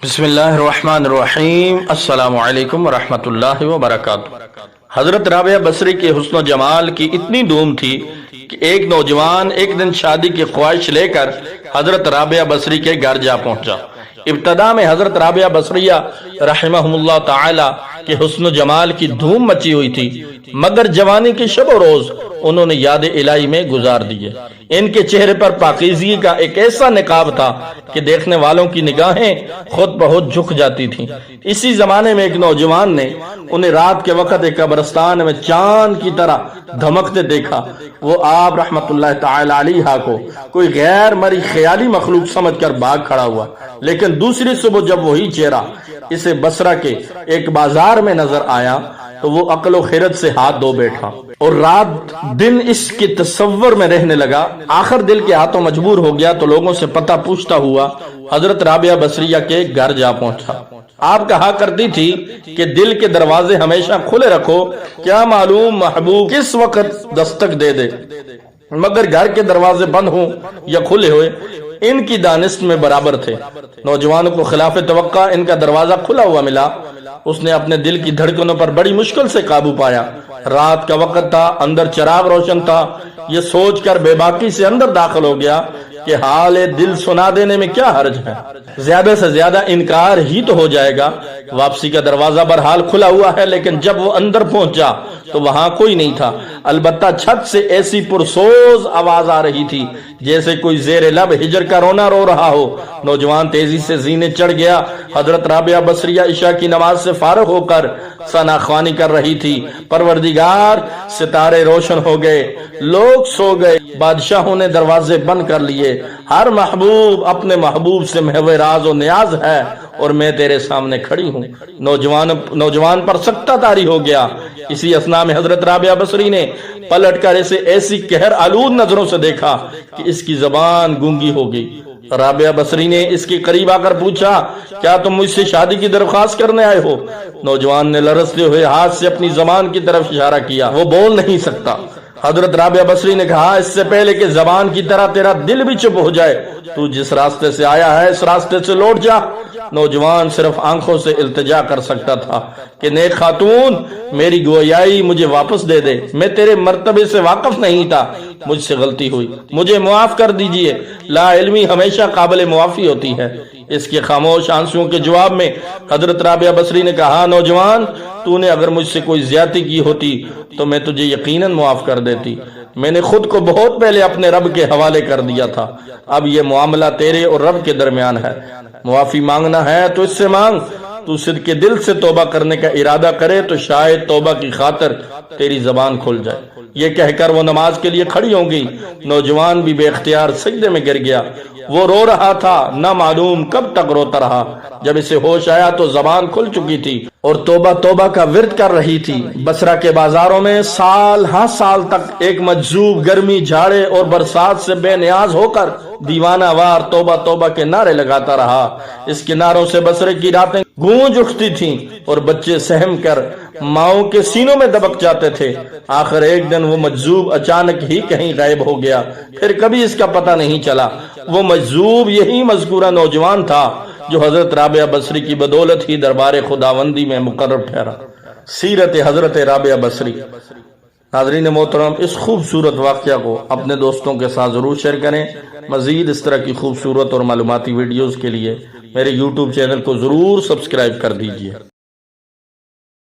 بسم اللہ الرحمن الرحیم۔ السلام علیکم ورحمۃ اللہ وبرکاتہ۔ حضرت رابعہ بصری کے حسن و جمال کی اتنی دھوم تھی کہ ایک نوجوان ایک دن شادی کی خواہش لے کر حضرت رابعہ بصری کے گھر جا پہنچا۔ ابتدا میں حضرت رابعہ بصریہ رحمہم اللہ تعالی کے حسن و جمال کی دھوم مچی ہوئی تھی، مگر جوانی کے شب و روز انہوں نے یاد الہی میں گزار دیے۔ ان کے چہرے پر پاکیزگی کا ایک ایسا نقاب تھا کہ دیکھنے والوں کی نگاہیں خود بہت جھک جاتی تھیں۔ اسی زمانے میں ایک نوجوان نے انہیں رات کے وقت ایک قبرستان میں چاند کی طرح دھمکتے دیکھا۔ وہ آپ رحمت اللہ تعالی علیہ کو کوئی غیر مری خیالی مخلوق سمجھ کر بھاگ کھڑا ہوا، لیکن دوسری صبح جب وہی چہرہ اسے بصرہ کے ایک بازار میں نظر آیا تو وہ عقل و خیرت سے ہاتھ دھو بیٹھا اور رات دن اس کے تصور میں رہنے لگا۔ آخر دل کے ہاتھوں مجبور ہو گیا تو لوگوں سے پتہ پوچھتا ہوا حضرت رابعہ بصریہ کے گھر جا پہنچا۔ آپ کہا کرتی تھی کہ دل کے دروازے ہمیشہ کھلے رکھو، کیا معلوم محبوب کس وقت دستک دے دے، مگر گھر کے دروازے بند ہوں یا کھلے ہوئے ان کی دانست میں برابر تھے۔ نوجوان کو خلاف توقع ان کا دروازہ کھلا ہوا ملا۔ اس نے اپنے دل کی دھڑکنوں پر بڑی مشکل سے قابو پایا۔ رات کا وقت تھا، اندر چراغ روشن تھا۔ یہ سوچ کر بے باکی سے اندر داخل ہو گیا کہ حال دل سنا دینے میں کیا حرج ہے، زیادہ سے زیادہ انکار ہی تو ہو جائے گا۔ واپسی کا دروازہ بہرحال کھلا ہوا ہے، لیکن جب وہ اندر پہنچا تو وہاں کوئی نہیں تھا، البتہ چھت سے ایسی پرسوز آواز آ رہی تھی جیسے کوئی زیر لب ہجر کا رونا رو رہا ہو۔ نوجوان تیزی سے زینے چڑھ گیا۔ حضرت رابعہ بصریہ عشاء کی نماز سے فارغ ہو کر ثنا خوانی کر رہی تھی۔ پروردگار، ستارے روشن ہو گئے، لوگ سو گئے، بادشاہوں نے دروازے بند کر لیے، ہر محبوب اپنے محبوب سے محو راز و نیاز ہے اور میں تیرے سامنے کھڑی ہوں۔ نوجوان پر سکتہ طاری ہو گیا۔ اسی اثناء میں حضرت رابعہ بصری نے پلٹ کر اسے ایسی قہر آلود نظروں سے دیکھا کہ اس کی زبان گونگی ہو گئی۔ رابعہ بصری نے اس کے قریب آ کر پوچھا، کیا تم مجھ سے شادی کی درخواست کرنے آئے ہو؟ نوجوان نے لرزتے ہوئے ہاتھ سے اپنی زبان کی طرف اشارہ کیا۔ وہ بول نہیں سکتا۔ حضرت رابعہ بصری نے کہا، اس سے پہلے کہ زبان کی طرح تیرا دل بھی چپ ہو جائے، تو جس راستے سے آیا ہے اس راستے سے لوٹ جا۔ نوجوان صرف آنکھوں سے التجا کر سکتا تھا کہ نیک خاتون، میری گویائی مجھے واپس دے دے، میں تیرے مرتبے سے واقف نہیں تھا، مجھ سے غلطی ہوئی، مجھے معاف کر دیجئے۔ لا علمی ہمیشہ قابل معافی ہوتی ہے۔ اس کے خاموش آنسوؤں کے جواب میں حضرت رابعہ بصری نے کہا، نوجوان، تو نے اگر مجھ سے کوئی زیادتی کی ہوتی تو میں تجھے یقیناً معاف کر دیتی۔ میں نے خود کو بہت پہلے اپنے رب کے حوالے کر دیا تھا، اب یہ معاملہ تیرے اور رب کے درمیان ہے۔ معافی مانگنا ہے تو اس سے مانگ۔ تو صدق کے دل سے توبہ کرنے کا ارادہ کرے تو شاید توبہ کی خاطر تیری زبان کھل جائے۔ یہ کہہ کر وہ نماز کے لیے کھڑی ہو گئی۔ نوجوان بھی بے اختیار سجدے میں گر گیا۔ وہ رو رہا تھا، نہ معلوم کب تک روتا رہا۔ جب اسے ہوش آیا تو زبان کھل چکی تھی اور توبہ توبہ کا ورد کر رہی تھی۔ بصرہ کے بازاروں میں سال ہاں سال تک ایک مجذوب گرمی، جھاڑے اور برسات سے بے نیاز ہو کر دیوانہ وار توبہ توبہ کے نعرے لگاتا رہا۔ اس کے نعروں سے بصرے کی راتیں گونج اٹھتی تھیں اور بچے سہم کر ماؤں کے سینوں میں دبک جاتے تھے۔ آخر ایک دن وہ مجذوب اچانک ہی کہیں غائب ہو گیا، پھر کبھی اس کا پتہ نہیں چلا۔ وہ مجذوب یہی مذکورہ نوجوان تھا جو حضرت رابعہ بصری کی بدولت ہی دربار خداوندی میں مقرر ٹھہرا۔ سیرت حضرت رابعہ بصری۔ ناظرین محترم، اس خوبصورت واقعہ کو اپنے دوستوں کے ساتھ ضرور شیئر کریں۔ مزید اس طرح کی خوبصورت اور معلوماتی ویڈیوز کے لیے میرے یوٹیوب چینل کو ضرور سبسکرائب کر دیجیے۔